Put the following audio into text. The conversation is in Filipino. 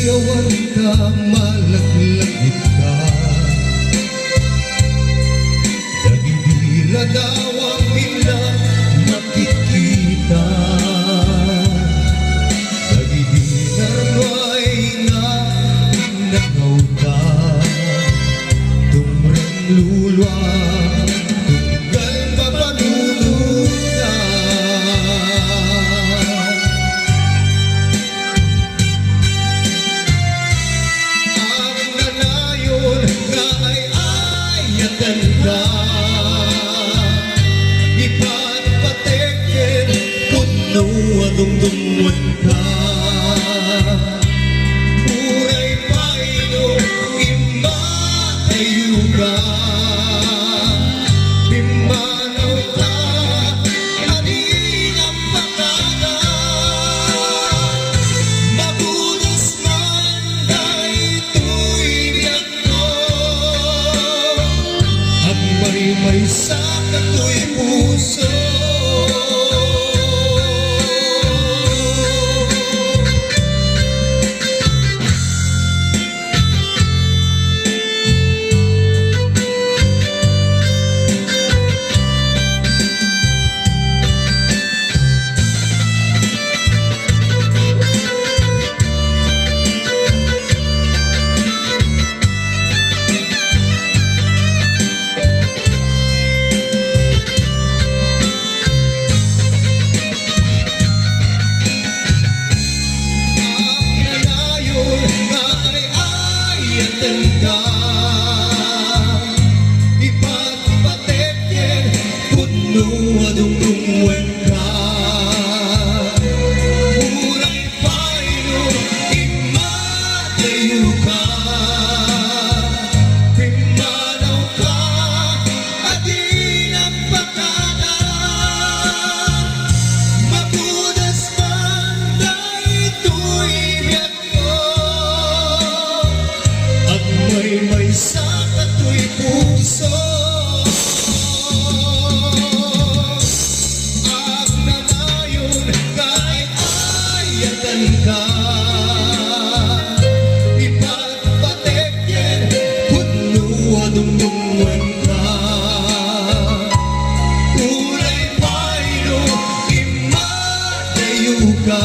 Iyawan ka, malaglagit ka. Dagibila daw ang bilang makikita. Dagibila ay inagaw ka. Tumrang lulwa, tunggal mapanuluta. Ang nanayon nga ay ayatan ka. Ipatpatekin kuno adungdungan ka. Uray paino imatayo ka. Bimanaw ka anin ang pakada. Mabudas man dahito'y biyak ko. At may sa kato'y puso. Ipatpatekin kuno adungdungan ka. Uray paino imatayo ka. Bimanaw ka atin ang pakada. Mabudas man dahito'y biyak ko. At may sa kato'y puso. Ang nanayon kahit ayatan ka. Ipatpatekin kuno adungdungan ka. Uray paino imatayo ka.